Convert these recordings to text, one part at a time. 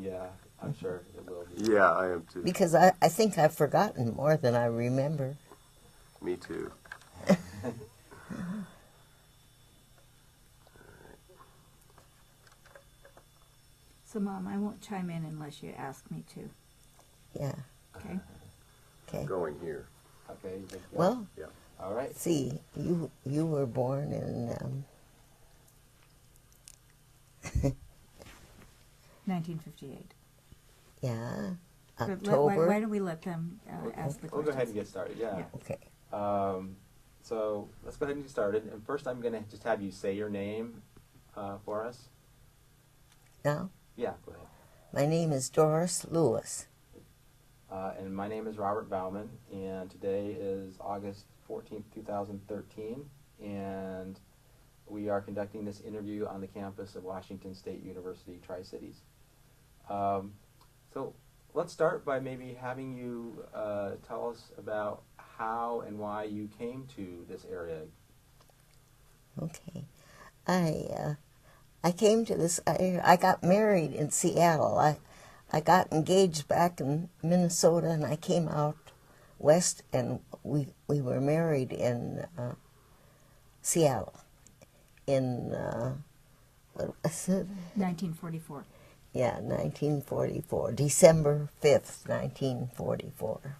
Yeah, I'm sure it will be. Yeah, I am too. Because I think I've forgotten more than I remember. Me too. So, Mom, I won't chime in unless you ask me to. Yeah. Okay? Okay. Going here. Okay. You think, Well, Yeah. all right. see, you were born in 1958. yeah, But October. why don't we let them ask the questions? We'll go ahead and get started. Yeah. Yeah. Okay. So let's go ahead and get started. And first, I'm going to just have you say your name for us. Now, Yeah, go ahead. my name is Doris Lewis. And my name is Robert Bauman, and today is August 14th, 2013, and we are conducting this interview on the campus of Washington State University, Tri-Cities. So let's start by maybe having you tell us about how and why you came to this area. Okay. I came to this. I got married in Seattle. I got engaged back in Minnesota, and I came out west, and we were married in Seattle in what was it? 1944. Yeah, 1944, December 5th, 1944.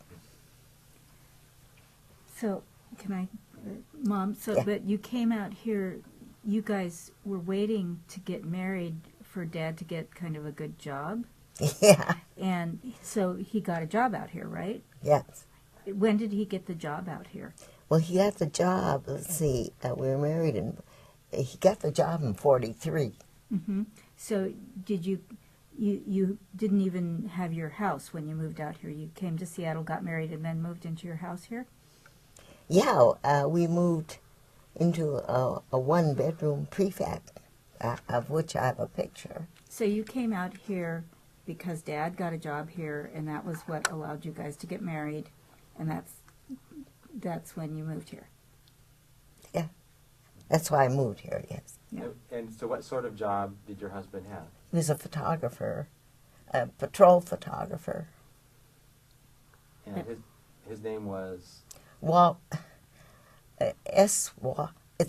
So, can I, Mom, Yeah. but you came out here, you guys were waiting to get married for Dad to get kind of a good job. Yeah. And so he got a job out here, right? Yes. When did he get the job out here? Well, he got the job. Let's see. We were married, and he got the job in '43. Mm-hmm. So did you didn't even have your house when you moved out here? You came to Seattle, got married, and then moved into your house here? Yeah, we moved into a one-bedroom prefab, of which I have a picture. So you came out here because Dad got a job here, and that was what allowed you guys to get married, and that's when you moved here. Yeah, that's why I moved here. Yes, Yeah. And so what sort of job did your husband have? he was a photographer, a patrol photographer. And his name was? It's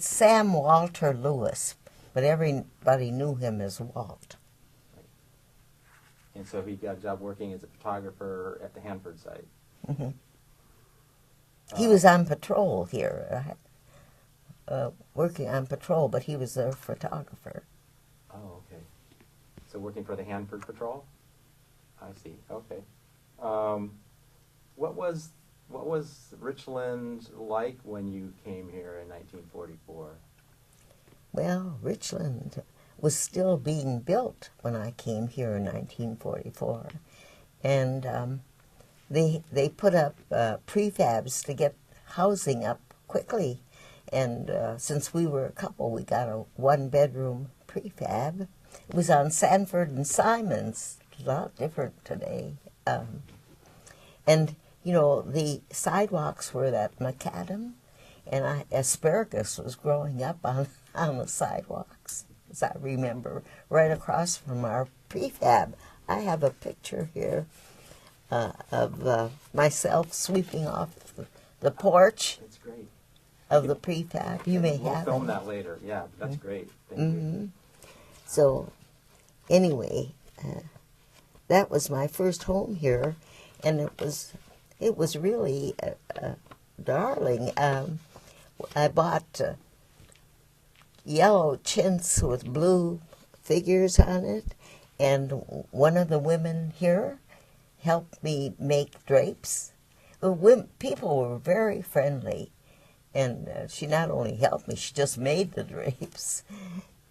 Sam Walter Lewis, but everybody knew him as Walt. And so he got a job working as a photographer at the Hanford site. Hmm. He was on patrol here, working on patrol, but he was a photographer. Oh, okay. So working for the Hanford Patrol? I see. Okay. What was Richland like when you came here in 1944? Well, Richland was still being built when I came here in 1944, and they put up prefabs to get housing up quickly. And since we were a couple, we got a one-bedroom prefab. It was on Sanford and Simons. It's a lot different today. And, you know, the sidewalks were that macadam, and asparagus was growing up on the sidewalks, as I remember, right across from our prefab. I have a picture here of myself sweeping off the porch That's great. of the prefab. You may We'll have film it. that later. Yeah, that's great. Thank you. So, anyway, that was my first home here, and it was really darling. I bought yellow chintz with blue figures on it, and one of the women here helped me make drapes. People were very friendly, and she not only helped me, she just made the drapes.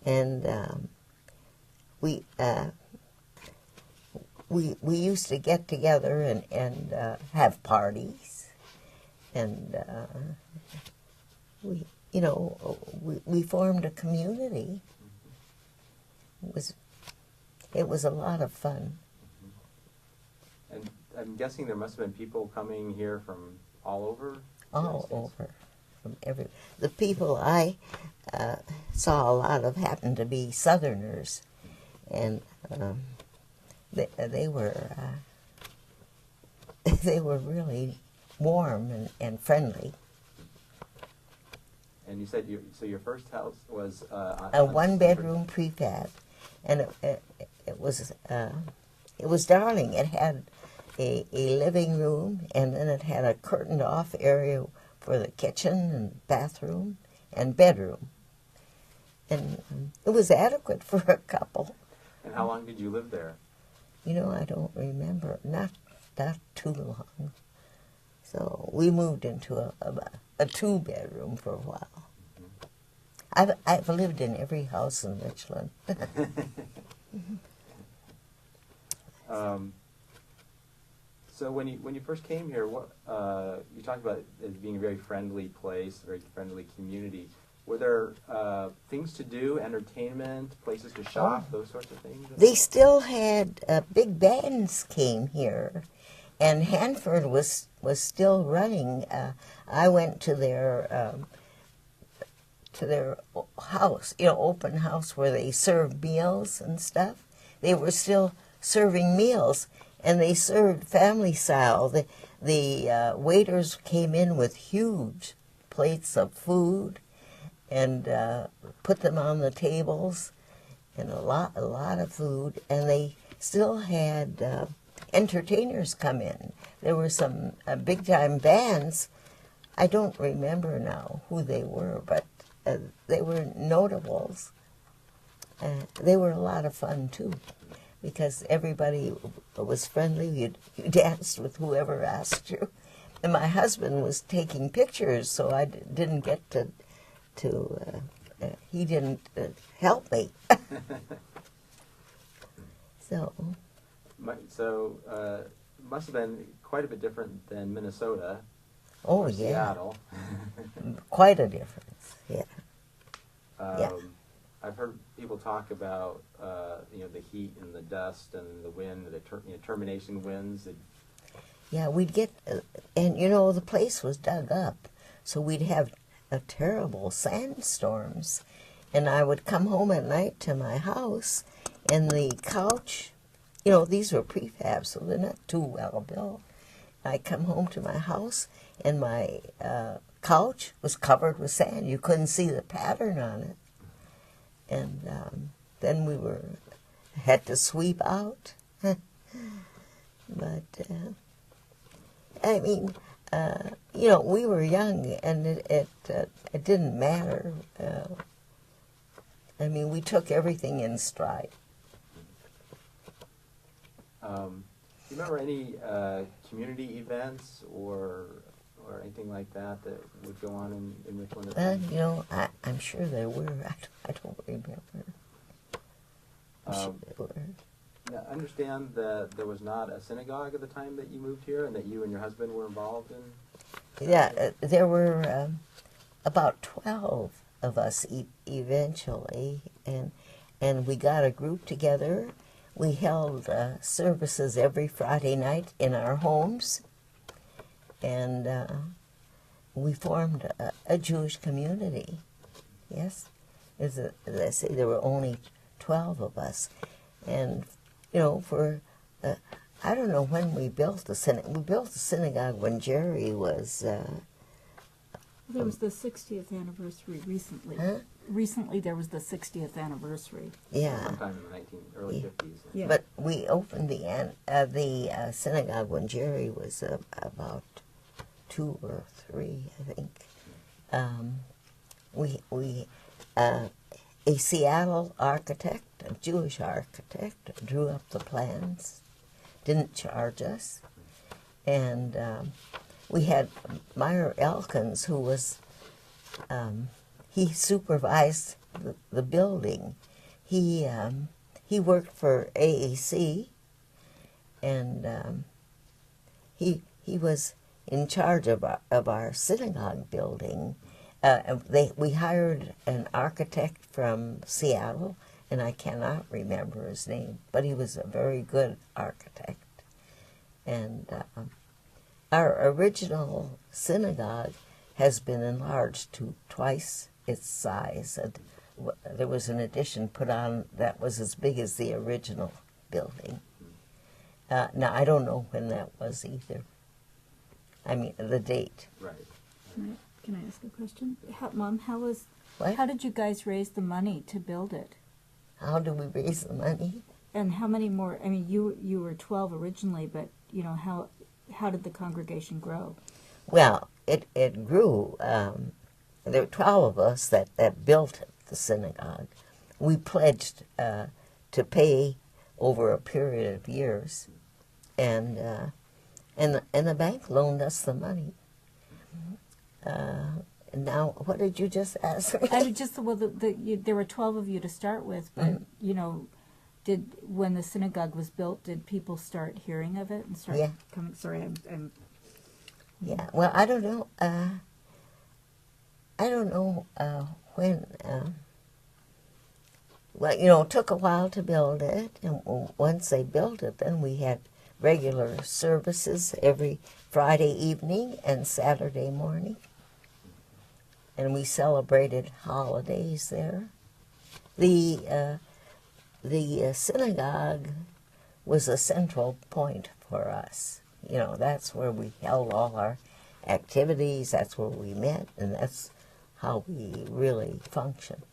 And we used to get together and have parties, and we formed a community. It was a lot of fun. And I'm guessing there must have been people coming here from all over? All over, from the people I saw a lot of happened to be Southerners, and they were they were really warm and friendly. And you said your first house was A one-bedroom prefab, and it was darling. It had a living room, and then it had a curtained-off area for the kitchen and bathroom and bedroom, and it was adequate for a couple. And how long did you live there? You know, I don't remember. Not too long. So we moved into a two-bedroom for a while. I've lived in every house in Richland. So when you first came here, what you talked about it being a very friendly place, a very friendly community. Were there things to do, entertainment, places to shop, those sorts of things? They still had big bands came here, and Hanford was still running. I went to their house, open house where they served meals and stuff. They were still serving meals, and they served family style. The waiters came in with huge plates of food and put them on the tables, and a lot of food. And they still had entertainers come in. There were some big time bands. I don't remember now who they were, but they were notables. They were a lot of fun too, because everybody was friendly. You danced with whoever asked you. And my husband was taking pictures, so I didn't get to he didn't help me. So must have been quite a bit different than Minnesota. Oh, or yeah. Seattle. Quite a difference, yeah. Yeah. I've heard people talk about the heat and the dust and the wind, the termination winds. Yeah, we'd get, and the place was dug up, so we'd have terrible sandstorms. And I would come home at night to my house, and the couch, these were prefabs, so they're not too well built. I'd come home to my house, and my couch was covered with sand. You couldn't see the pattern on it. And then we had to sweep out. But, I mean, we were young, and it didn't matter. I mean, we took everything in stride. Do you remember any community events or anything like that would go on in Richland? I'm sure there were. I don't remember. I'm sure there were. Now, I understand that there was not a synagogue at the time that you moved here, and that you and your husband were involved in. Yeah, there were about 12 of us eventually, and we got a group together. We held services every Friday night in our homes, and we formed a Jewish community. Yes, as I say, there were only 12 of us, and for I don't know when we built the synagogue. We built the synagogue when Jerry was. There was the 60th anniversary recently. Huh? Recently, there was the 60th anniversary. Yeah. Sometime in the early 50s. Yeah. But we opened the synagogue when Jerry was about 2 or 3, I think. A Seattle architect, a Jewish architect, drew up the plans. Didn't charge us, and we had Meyer Elkins, who was. He supervised the building. He worked for AAC, and he was in charge of our synagogue building. We hired an architect from Seattle, and I cannot remember his name, but he was a very good architect. And our original synagogue has been enlarged to twice its size. there was an addition put on that was as big as the original building. Now, I don't know when that was either. I mean, the date. Right. Can I ask a question? Mom, What? how did you guys raise the money to build it? How do we raise the money? And how many more? I mean, you were 12 originally, but you know how did the congregation grow? Well, it grew. There were 12 of us that built the synagogue. We pledged to pay over a period of years, and the bank loaned us the money. Now, what did you just ask me? I was just there were 12 of you to start with, but you know, when the synagogue was built, did people start hearing of it and start Yeah. coming? Sorry, I'm Yeah. Well, I don't know. I don't know when. Well, you know, it took a while to build it, and once they built it, then we had regular services every Friday evening and Saturday morning. And we celebrated holidays there. The synagogue was a central point for us. You know, that's where we held all our activities, that's where we met, and that's how we really functioned.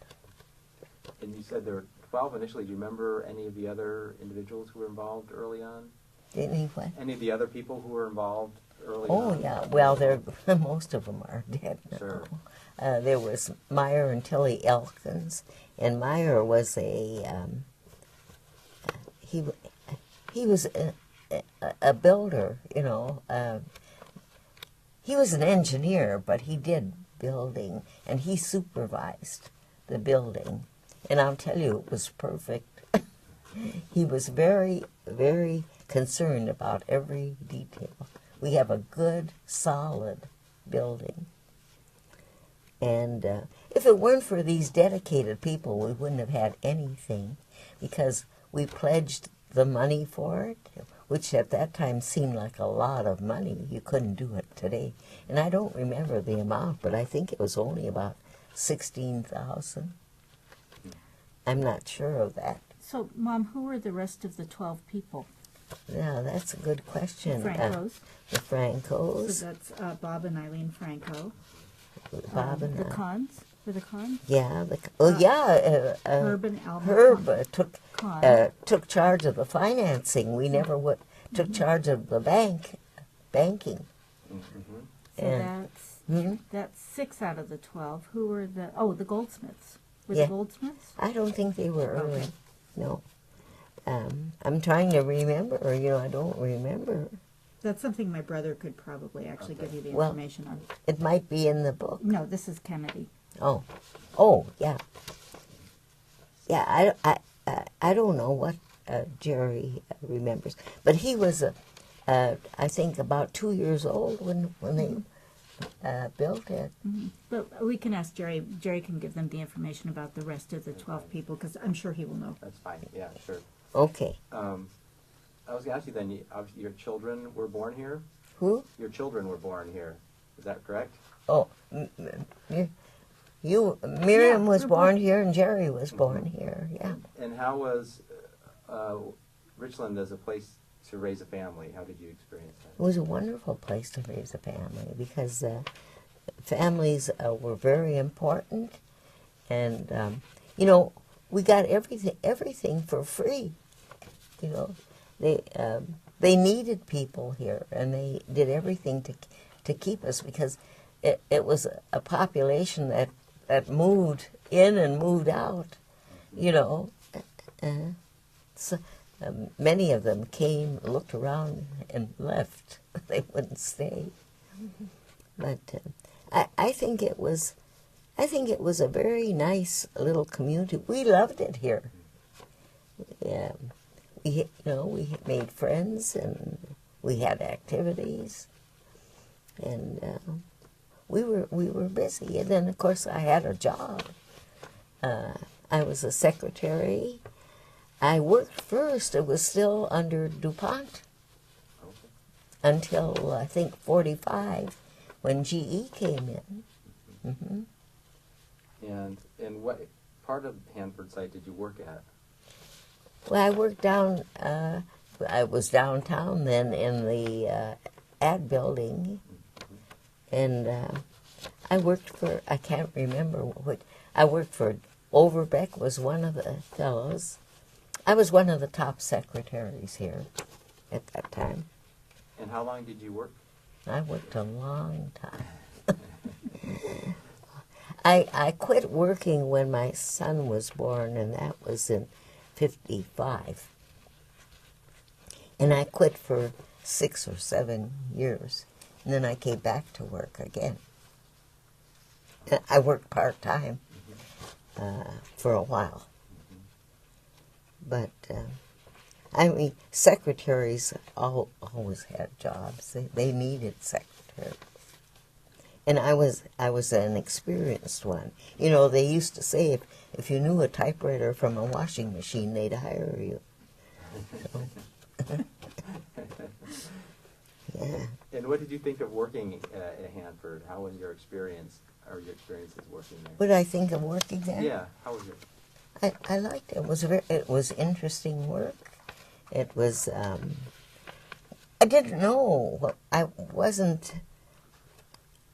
And you said there were 12 initially. Do you remember any of the other individuals who were involved early on? Anyway. Any of the other people who were involved early Oh, on? yeah. Well, most of them are dead now. Sure. There was Meyer and Tilly Elkins, and Meyer was he was a builder, you know. He was an engineer, but he did building, and he supervised the building. And I'll tell you, it was perfect. He was very, very concerned about every detail. We have a good, solid building. And if it weren't for these dedicated people, we wouldn't have had anything, because we pledged the money for it, which at that time seemed like a lot of money. You couldn't do it today. And I don't remember the amount, but I think it was only about $16,000. I'm not sure of that. So, Mom, who were the rest of the 12 people? Yeah, that's a good question. Francos. The Francos. So that's Bob and Eileen Franco. Bob and the I. Cons. Were the Cons? Yeah. Herb and Alma Herb Con. Con. took charge of the financing. We never took charge of the banking. Mm-hmm. So And- that's 6 out of the 12. Who were the Goldsmiths? Were Yeah. the Goldsmiths? I don't think they were early. Okay. No. I'm trying to remember. You know, I don't remember. That's something my brother could probably actually give you the Well- information on. It might be in the book. No, this is Kennedy. Oh, yeah. Yeah, I don't know what Jerry remembers, but he was I think about 2 years old when they built it. Mm-hmm. But we can ask Jerry. Jerry can give them the information about the rest of the 12 people, because I'm sure he will know. That's fine. Yeah, sure. Okay. I was going to ask you then, obviously your children were born here? Who? Your children were born here. Is that correct? Oh, Miriam was born here and Jerry was born here. Yeah. And how was Richland as a place to raise a family? How did you experience It that? was a wonderful place to raise a family because families were very important, and you know, we got everything for free. You know, they needed people here, and they did everything to keep us, because it was a population that moved in and moved out. You know, so, many of them came, looked around, and left. They wouldn't stay. But I think it was a very nice little community. We loved it here. Yeah, we made friends, and we had activities, and we were busy. And then of course I had a job. I was a secretary. I worked first. It was still under DuPont until I think 45, when GE came in. Mm-hmm. And what part of Hanford site did you work at? Well, I worked down, I was downtown then in the ad building, and I worked for, I can't remember what, I worked for, Overbeck was one of the fellows. I was one of the top secretaries here at that time. And how long did you work? I worked a long time. I quit working when my son was born, and that was in 55. And I quit for 6 or 7 years. And then I came back to work again. I worked part-time for a while. But, I mean, secretaries always had jobs. They needed secretaries. And I was an experienced one. You know, they used to say if you knew a typewriter from a washing machine, they'd hire you. So. Yeah. And what did you think of working at Hanford? How was your experience, or your experiences working there? What did I think of working there? Yeah, how was it? I liked it. It was interesting work. It was. I didn't know. I wasn't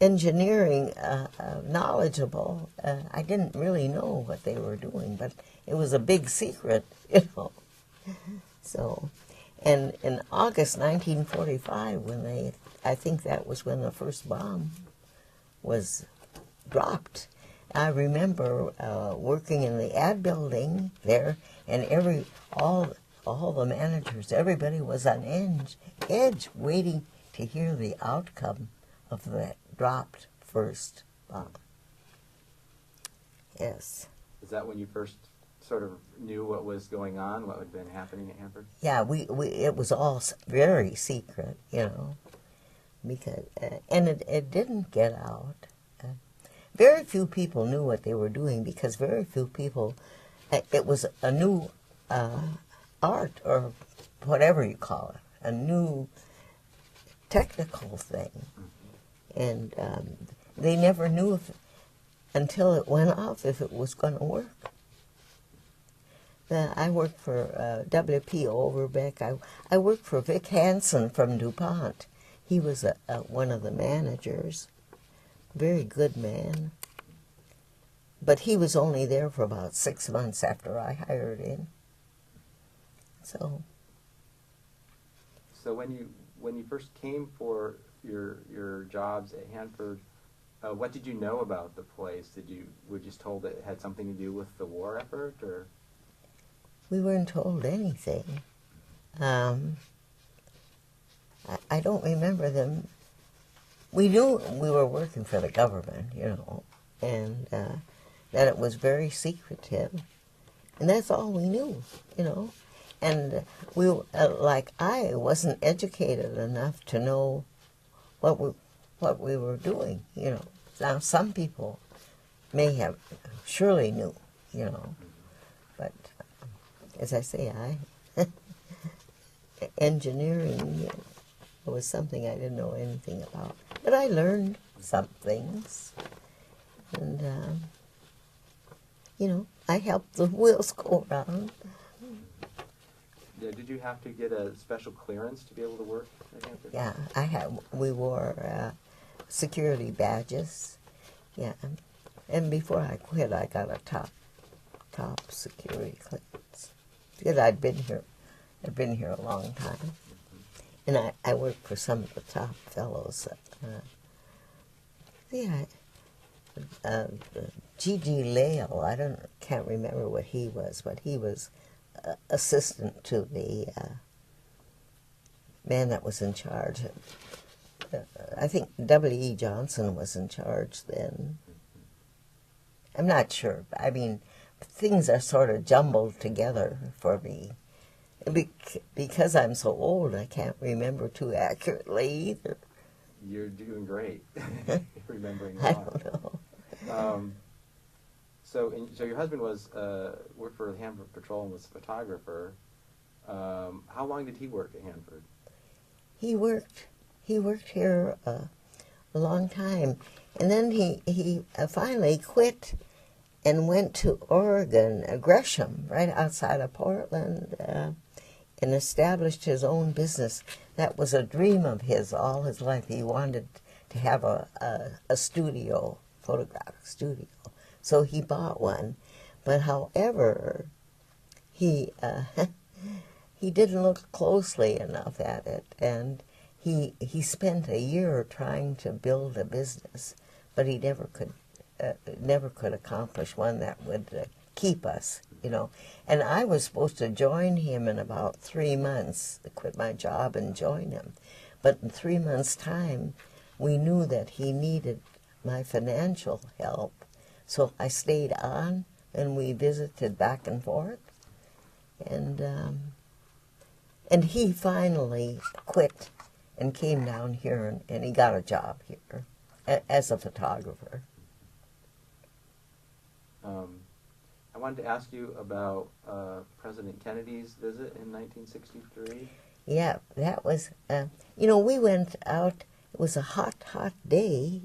engineering knowledgeable. I didn't really know what they were doing, but it was a big secret, you know. So, and in August 1945, I think that was when the first bomb was dropped. I remember working in the ad building there, and all the managers, everybody was on edge waiting to hear the outcome of that dropped first bomb. Yes. Is that when you first sort of knew what was going on, what had been happening at Hanford? Yeah, it was all very secret, you know, because and it didn't get out. Very few people knew what they were doing because very few people. It was a new art, or whatever you call it, a new technical thing. And they never knew until it went off if it was going to work. I worked for W.P. Overbeck. I worked for Vic Hansen from DuPont. He was one of the managers. Very good man. But he was only there for about 6 months after I hired him. So when you first came for your jobs at Hanford, what did you know about the place? Were you just told it had something to do with the war effort, or? We weren't told anything. I don't remember them. We knew we were working for the government, you know, and that it was very secretive, and that's all we knew, you know. And we, like I, wasn't educated enough to know what we were doing, you know. Now some people may have surely knew, you know, but as I say, engineering was something I didn't know anything about, but I learned some things, and you know, I helped the wheels go around. Yeah, did you have to get a special clearance to be able to work at Hanford? Yeah, we wore security badges. Yeah, and before I quit, I got a top security clearance because I'd been here a long time, and I worked for some of the top fellows. G.G. Lale, can't remember what he was, but he was assistant to the man that was in charge. I think W.E. Johnson was in charge then. I'm not sure. I mean, things are sort of jumbled together for me. Because I'm so old, I can't remember too accurately either. You're doing great. Remembering a I lot. don't know. So your husband worked for the Hanford Patrol and was a photographer. How long did he work at Hanford? He worked here a long time, and then he finally quit and went to Oregon, Gresham, right outside of Portland, and established his own business. That was a dream of his all his life. He wanted to have a studio, photographic studio. So he bought one. But however, he he didn't look closely enough at it, and he spent a year trying to build a business, but he never could accomplish one that would keep us, you know. And I was supposed to join him in about 3 months, quit my job and join him. But in 3 months' time, we knew that he needed my financial help, so I stayed on, and we visited back and forth. And he finally quit and came down here, and he got a job here as a photographer. I wanted to ask you about President Kennedy's visit in 1963. Yeah, that was, we went out. It was a hot, hot day.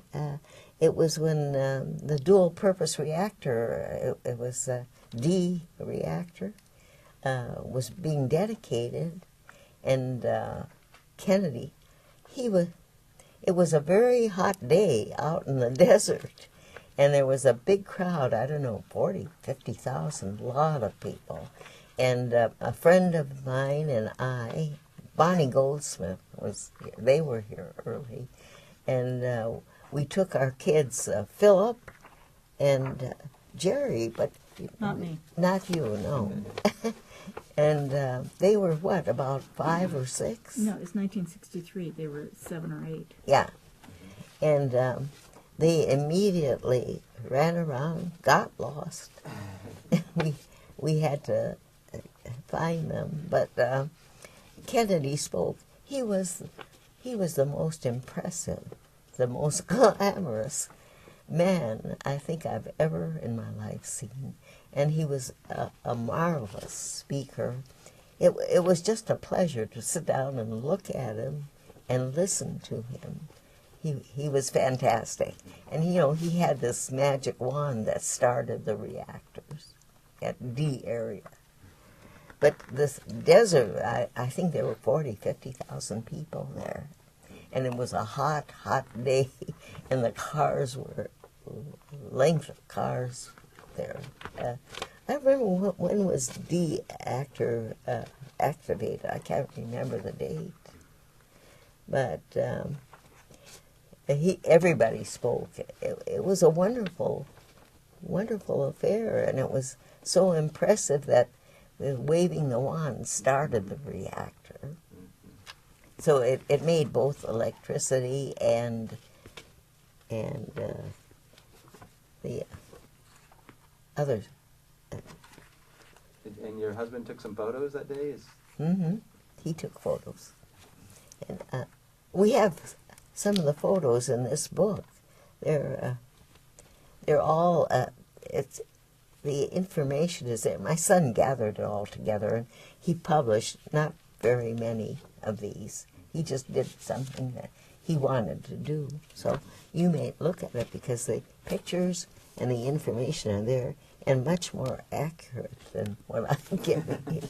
It was when the dual-purpose reactor, it was a D reactor, was being dedicated, and Kennedy, it was a very hot day out in the desert, and there was a big crowd, I don't know, 40, 50,000, a lot of people. And a friend of mine and I, Bonnie Goldsmith, they were here early, and we took our kids, Philip and Jerry, but Not me. not you, no. And they were what, about 5 or 6? No, it's 1963. They were 7 or 8. Yeah. And they immediately ran around, got lost. we had to find them. But Kennedy spoke. He was the most impressive, the most glamorous man I think I've ever in my life seen. And he was a marvelous speaker. It was just a pleasure to sit down and look at him and listen to him. He was fantastic. And, he had this magic wand that started the reactors at D area. But this desert, I think there were 40, 50,000 people there. And it was a hot, hot day, and the cars were, length of cars there. I remember when was D activated. I can't remember the date. But everybody spoke. It was a wonderful, wonderful affair, and it was so impressive that waving the wand started the reactor. So it made both electricity and the others. And your husband took some photos that day? Mm-hmm. He took photos. And we have some of the photos in this book. They're all, the information is there. My son gathered it all together, and he published not very many of these. He just did something that he wanted to do. So you may look at it because the pictures and the information are there and much more accurate than what I'm giving you.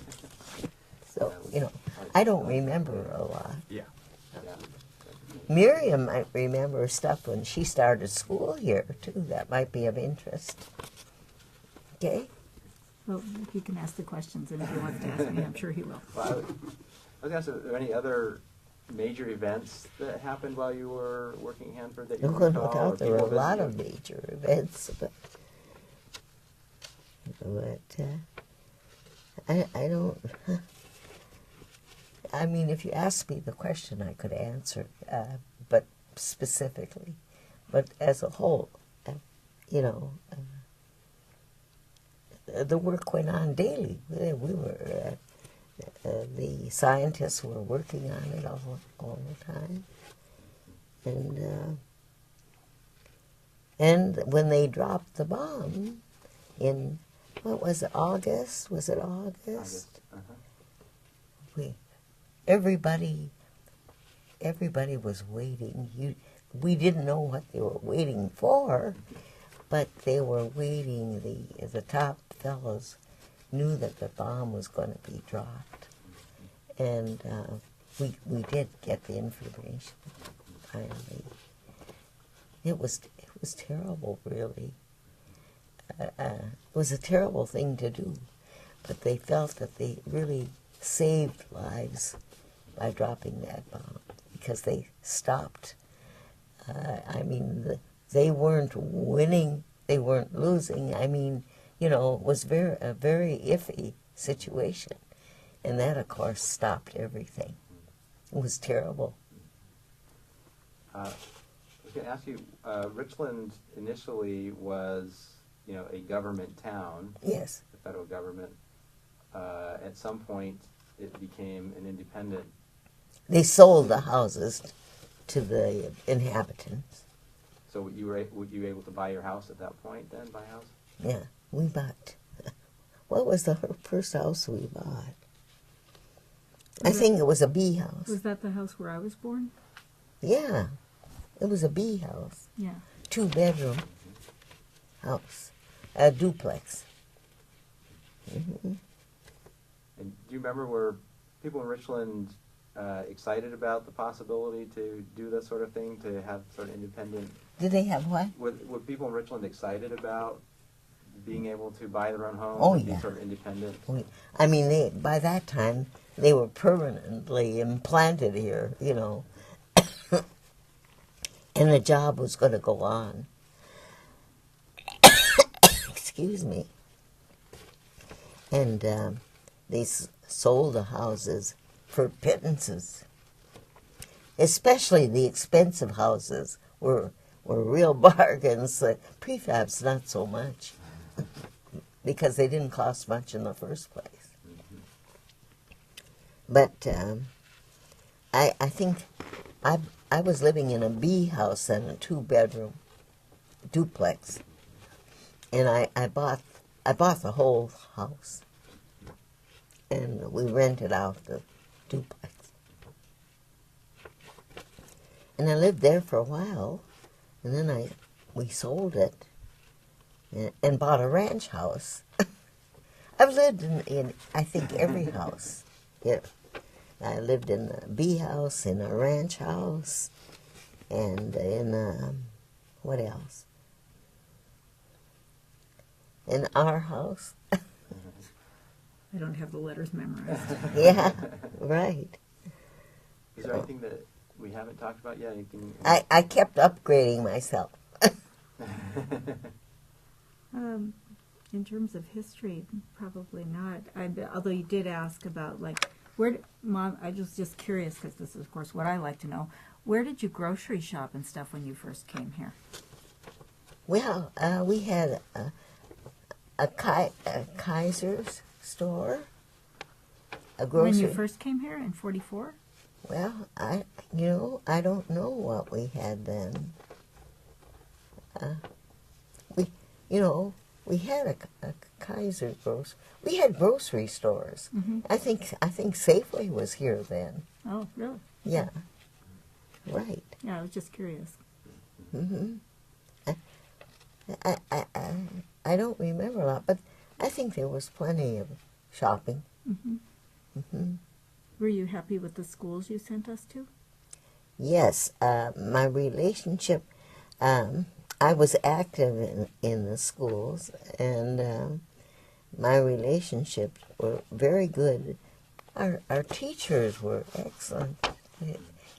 So, I don't remember a lot. Yeah. Miriam might remember stuff when she started school here, too. That might be of interest. Okay? Well, he can ask the questions, and if he wants to ask me, I'm sure he will. Well, I was going to ask, are there any other major events that happened while you were working at Hanford that you No recall? doubt there were a people lot visiting? of major events, but I don't. I mean, if you asked me the question, I could answer, but specifically. But as a whole, the work went on daily. We were, the scientists were working on it all the time. And when they dropped the bomb in, what was it, August? Was it August? August. Uh-huh. Everybody was waiting. We didn't know what they were waiting for, but they were waiting. The top fellows knew that the bomb was going to be dropped, and we did get the information finally. It was terrible, really. It was a terrible thing to do, but they felt that they really saved lives by dropping that bomb because they stopped. They weren't winning, they weren't losing. It was a very iffy situation, and that, of course, stopped everything. It was terrible. I was going to ask you, Richland initially was, a government town. Yes. The federal government. At some point, it became an independent. They sold the houses to the inhabitants. So were you able to buy your house at that point then, buy a house? Yeah, we bought. What was the first house we bought? I think it was a bee house. Was that the house where I was born? Yeah, it was a bee house. Yeah. 2-bedroom house, a duplex. Mm-hmm. And do you remember, were people in Richland excited about the possibility to do that sort of thing, to have sort of independent? Did they have what? Were people in Richland excited about being able to buy their own home Oh, and yeah. be sort of independent? By that time, they were permanently implanted here, and the job was going to go on. Excuse me. And they sold the houses for pittances. Especially the expensive houses were real bargains. Prefabs, not so much, because they didn't cost much in the first place. But I think I was living in a bee house and a 2-bedroom duplex, and I bought the whole house, and we rented out the duplex. And I lived there for a while, and then we sold it and bought a ranch house. I've lived in I think every house. Yeah, I lived in a bee house, in a ranch house, and in what else? In our house. I don't have the letters memorized. Yeah, right. Is there anything that we haven't talked about yet? Anything? I kept upgrading myself. In terms of history, probably not. Although you did ask about, Mom, I was just curious, because this is, of course, what I like to know. Where did you grocery shop and stuff when you first came here? Well, we had a Kaiser's store, a grocery. When you first came here in 44? Well, I don't know what we had then. We had a Kaiser grocery. We had grocery stores. Mm-hmm. I think Safeway was here then. Oh, really? Yeah. Right. Yeah, I was just curious. Mm-hmm. I don't remember a lot, but I think there was plenty of shopping. Mm-hmm. Mm-hmm. Were you happy with the schools you sent us to? Yes, my relationship, I was active in the schools, and my relationships were very good. Our teachers were excellent.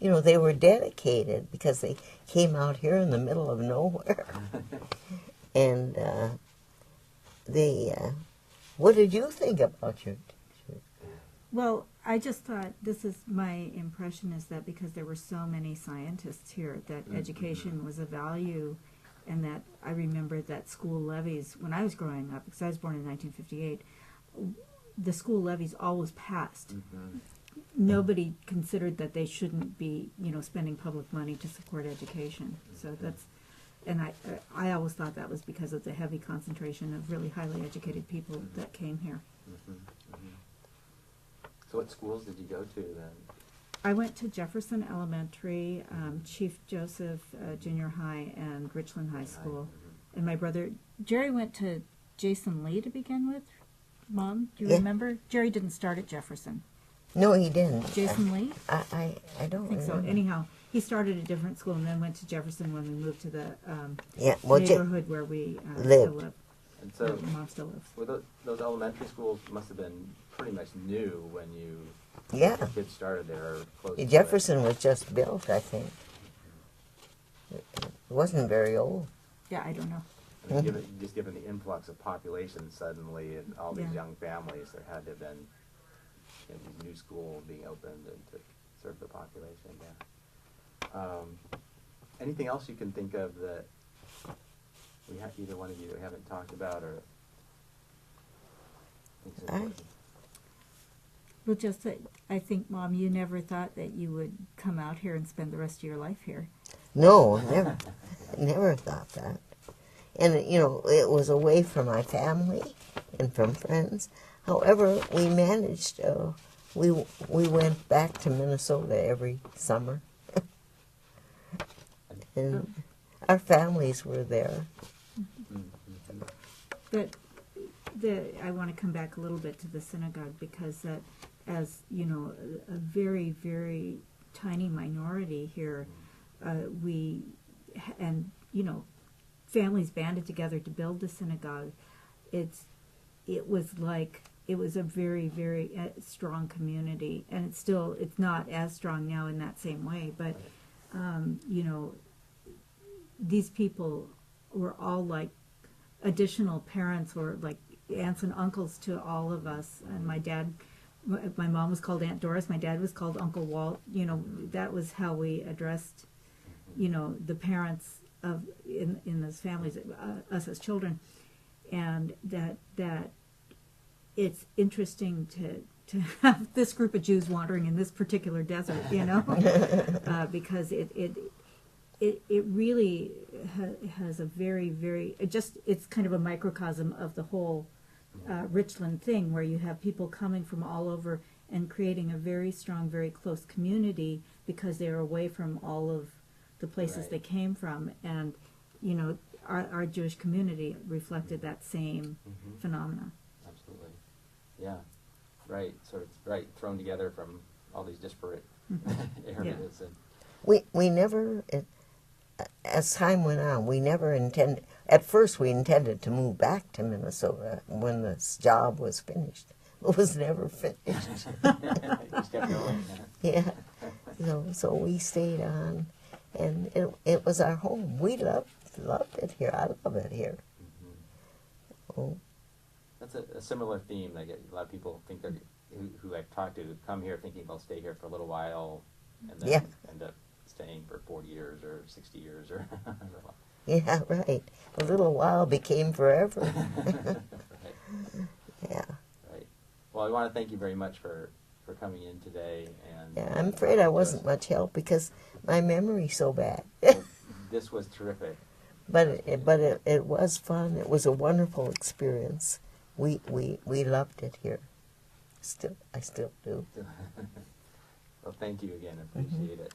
They were dedicated because they came out here in the middle of nowhere. And what did you think about your teachers? Well, I just thought, this is my impression, is that because there were so many scientists here, that education was a value, and that I remember that school levies, when I was growing up, because I was born in 1958, the school levies always passed. Mm-hmm. Nobody considered that they shouldn't be, spending public money to support education. So that's, and I always thought that was because of the heavy concentration of really highly educated people that came here. Mm-hmm. Mm-hmm. So what schools did you go to then? I went to Jefferson Elementary, Chief Joseph Junior High, and Richland High School. and my brother Jerry went to Jason Lee to begin with. Mom, do you Yeah. remember? Jerry didn't start at Jefferson. No, he didn't. Jason Lee? I don't I think so. remember. Anyhow, he started a different school and then went to Jefferson when we moved to the Yeah, well, neighborhood where we still lived. live. And so, Where Mom still lives. well, those elementary schools must have been pretty much new when Yeah. the kids started there. Or close to it. Jefferson was just built, I think. It wasn't very old. Yeah, I don't know. I mean, given the influx of population suddenly and all these Yeah. young families, there had to have been these new schools being opened and to serve the population. Yeah. Anything else you can think of that we have, either one of you haven't talked about or think's important? Well, just that I think, Mom, you never thought that you would come out here and spend the rest of your life here. No, never. Never thought that. And, it was away from my family and from friends. However, we managed, we went back to Minnesota every summer. And our families were there. But I want to come back a little bit to the synagogue because that, as you know, a very, very tiny minority here, families banded together to build the synagogue. It was a very, very strong community, and it's not as strong now in that same way. But these people were all like additional parents or like aunts and uncles to all of us. And my mom was called Aunt Doris. My dad was called Uncle Walt. That was how we addressed, the parents in those families, us as children. And that it's interesting to have this group of Jews wandering in this particular desert, because it really has a very, very, it's kind of a microcosm of the whole Richland thing, where you have people coming from all over and creating a very strong, very close community because they're away from all of the places Right. they came from. And, our Jewish community reflected that same phenomena. Absolutely. Yeah. Right. Sort of thrown together from all these disparate areas. And We never, as time went on, we never intended, at first we intended to move back to Minnesota when this job was finished. It was never finished. just kept going. Yeah. So we stayed on, and it was our home. We loved it here. I love it here. Oh, That's a similar theme. Like a lot of people think they're who I've talked to come here thinking they'll stay here for a little while, and then Yeah. end up staying for 40 years or 60 years or. yeah, right. A little while became forever. Right. Yeah. Right. Well, I want to thank you very much for coming in today. And Yeah, I'm afraid I wasn't much help because my memory's so bad. This was terrific. But it was fun. It was a wonderful experience. We loved it here. I still do. Well, thank you again. I appreciate it.